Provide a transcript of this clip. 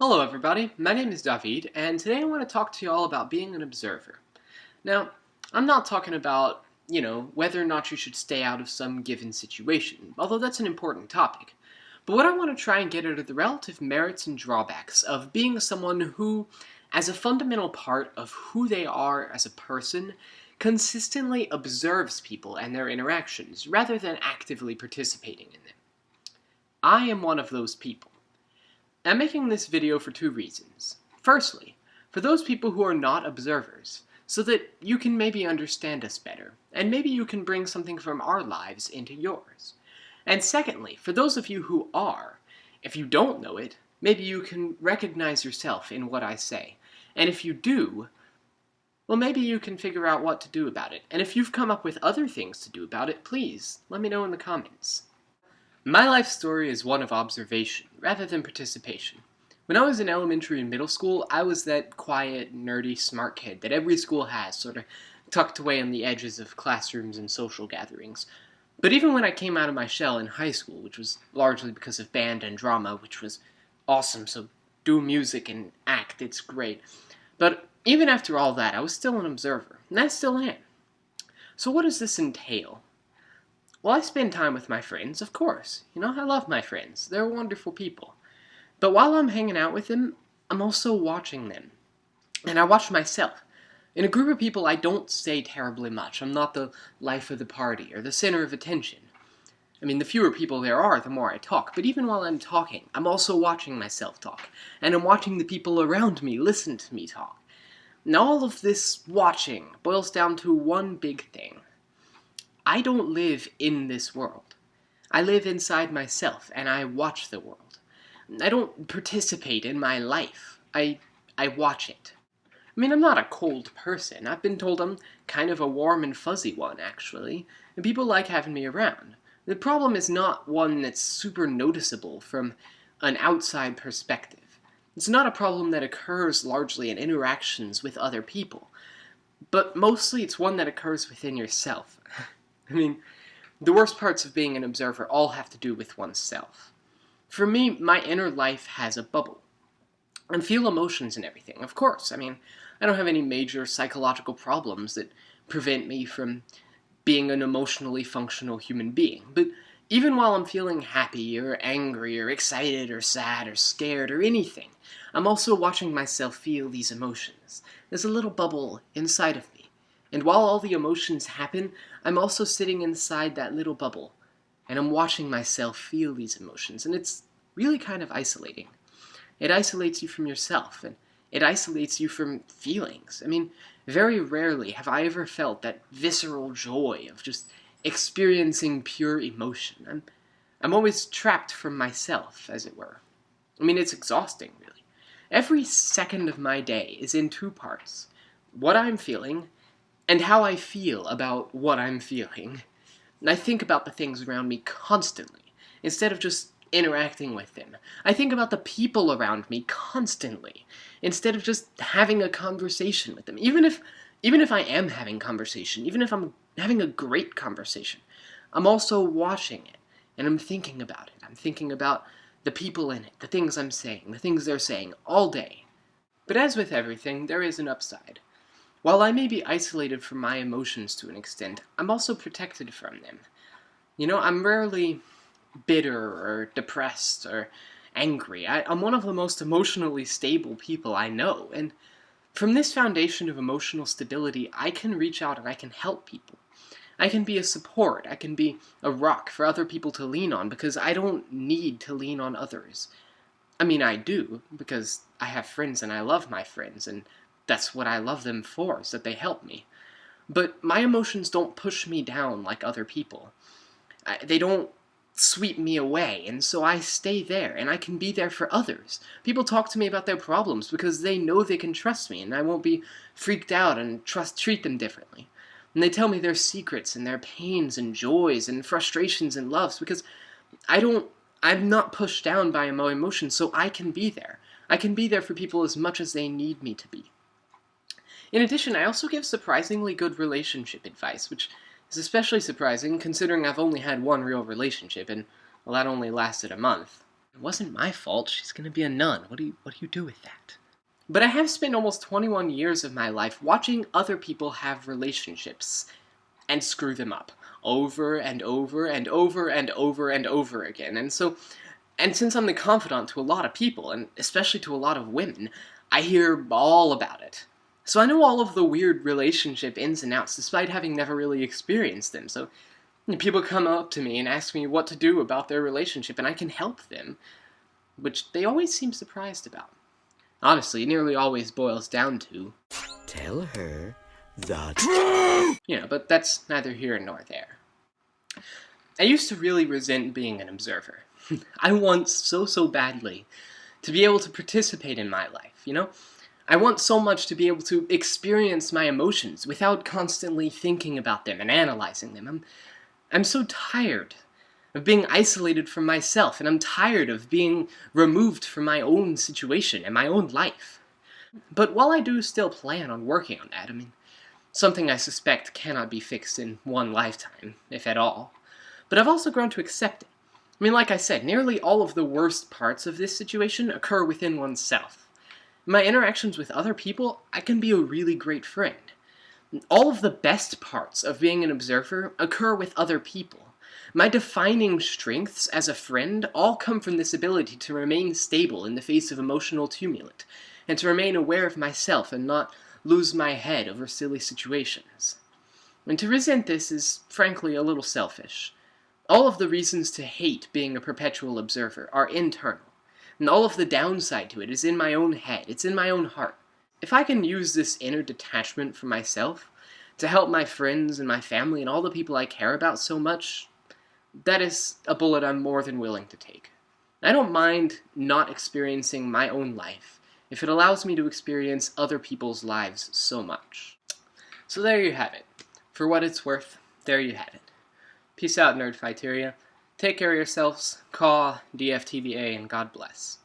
Hello everybody, my name is David, and today I want to talk to you all about being an observer. Now, I'm not talking about, whether or not you should stay out of some given situation, although that's an important topic. But what I want to try and get at are the relative merits and drawbacks of being someone who, as a fundamental part of who they are as a person, consistently observes people and their interactions, rather than actively participating in them. I am one of those people. I'm making this video for two reasons. Firstly, for those people who are not observers, so that you can maybe understand us better, and maybe you can bring something from our lives into yours. And secondly, for those of you who are, if you don't know it, maybe you can recognize yourself in what I say. And if you do, well, maybe you can figure out what to do about it. And if you've come up with other things to do about it, please let me know in the comments. My life story is one of observation, rather than participation. When I was in elementary and middle school, I was that quiet, nerdy, smart kid that every school has, sort of tucked away on the edges of classrooms and social gatherings. But even when I came out of my shell in high school, which was largely because of band and drama, which was awesome, so do music and act, it's great. But even after all that, I was still an observer, and I still am. So what does this entail? Well, I spend time with my friends, of course. I love my friends. They're wonderful people. But while I'm hanging out with them, I'm also watching them. And I watch myself. In a group of people, I don't say terribly much. I'm not the life of the party or the center of attention. I mean, the fewer people there are, the more I talk. But even while I'm talking, I'm also watching myself talk. And I'm watching the people around me listen to me talk. And all of this watching boils down to one big thing. I don't live in this world. I live inside myself, and I watch the world. I don't participate in my life. I watch it. I mean, I'm not a cold person. I've been told I'm kind of a warm and fuzzy one, actually, and people like having me around. The problem is not one that's super noticeable from an outside perspective. It's not a problem that occurs largely in interactions with other people, but mostly it's one that occurs within yourself. I mean, the worst parts of being an observer all have to do with oneself. For me, my inner life has a bubble. I feel emotions and everything, of course. I mean, I don't have any major psychological problems that prevent me from being an emotionally functional human being. But even while I'm feeling happy or angry or excited or sad or scared or anything, I'm also watching myself feel these emotions. There's a little bubble inside of me. And while all the emotions happen, I'm also sitting inside that little bubble, and I'm watching myself feel these emotions, and it's really kind of isolating. It isolates you from yourself, and it isolates you from feelings. I mean, very rarely have I ever felt that visceral joy of just experiencing pure emotion. I'm always trapped from myself, as it were. I mean, it's exhausting, really. Every second of my day is in two parts: what I'm feeling and how I feel about what I'm feeling. And I think about the things around me constantly, instead of just interacting with them. I think about the people around me constantly, instead of just having a conversation with them. Even if I am having conversation, even if I'm having a great conversation, I'm also watching it, and I'm thinking about it. I'm thinking about the people in it, the things I'm saying, the things they're saying, all day. But as with everything, there is an upside. While I may be isolated from my emotions to an extent, I'm also protected from them. I'm rarely bitter or depressed or angry. I'm one of the most emotionally stable people I know, and from this foundation of emotional stability, I can reach out and I can help people. I can be a support, I can be a rock for other people to lean on, because I don't need to lean on others. I mean, I do, because I have friends and I love my friends, and that's what I love them for, is that they help me. But my emotions don't push me down like other people. They don't sweep me away, and so I stay there, and I can be there for others. People talk to me about their problems because they know they can trust me, and I won't be freaked out and treat them differently. And they tell me their secrets and their pains and joys and frustrations and loves, because I'm not pushed down by my emotions, so I can be there. I can be there for people as much as they need me to be. In addition, I also give surprisingly good relationship advice, which is especially surprising considering I've only had one real relationship, and well, that only lasted a month. It wasn't my fault. She's gonna be a nun. What do you do with that? But I have spent almost 21 years of my life watching other people have relationships and screw them up over and over and over and over and over again. And since I'm the confidant to a lot of people, and especially to a lot of women, I hear all about it. So I know all of the weird relationship ins and outs, despite having never really experienced them. So people come up to me and ask me what to do about their relationship, and I can help them, which they always seem surprised about. Honestly, it nearly always boils down to, tell her the truth! But that's neither here nor there. I used to really resent being an observer. I want so badly to be able to participate in my life, I want so much to be able to experience my emotions without constantly thinking about them and analyzing them. I'm so tired of being isolated from myself, and I'm tired of being removed from my own situation and my own life. But while I do still plan on working on that, something I suspect cannot be fixed in one lifetime, if at all, but I've also grown to accept it. Like I said, nearly all of the worst parts of this situation occur within oneself. In my interactions with other people, I can be a really great friend. All of the best parts of being an observer occur with other people. My defining strengths as a friend all come from this ability to remain stable in the face of emotional tumult, and to remain aware of myself and not lose my head over silly situations. And to resent this is, frankly, a little selfish. All of the reasons to hate being a perpetual observer are internal, and all of the downside to it is in my own head, it's in my own heart. If I can use this inner detachment from myself to help my friends and my family and all the people I care about so much, that is a bullet I'm more than willing to take. I don't mind not experiencing my own life if it allows me to experience other people's lives so much. So there you have it. For what it's worth, there you have it. Peace out, Nerdfighteria. Take care of yourselves, caw, DFTBA, and God bless.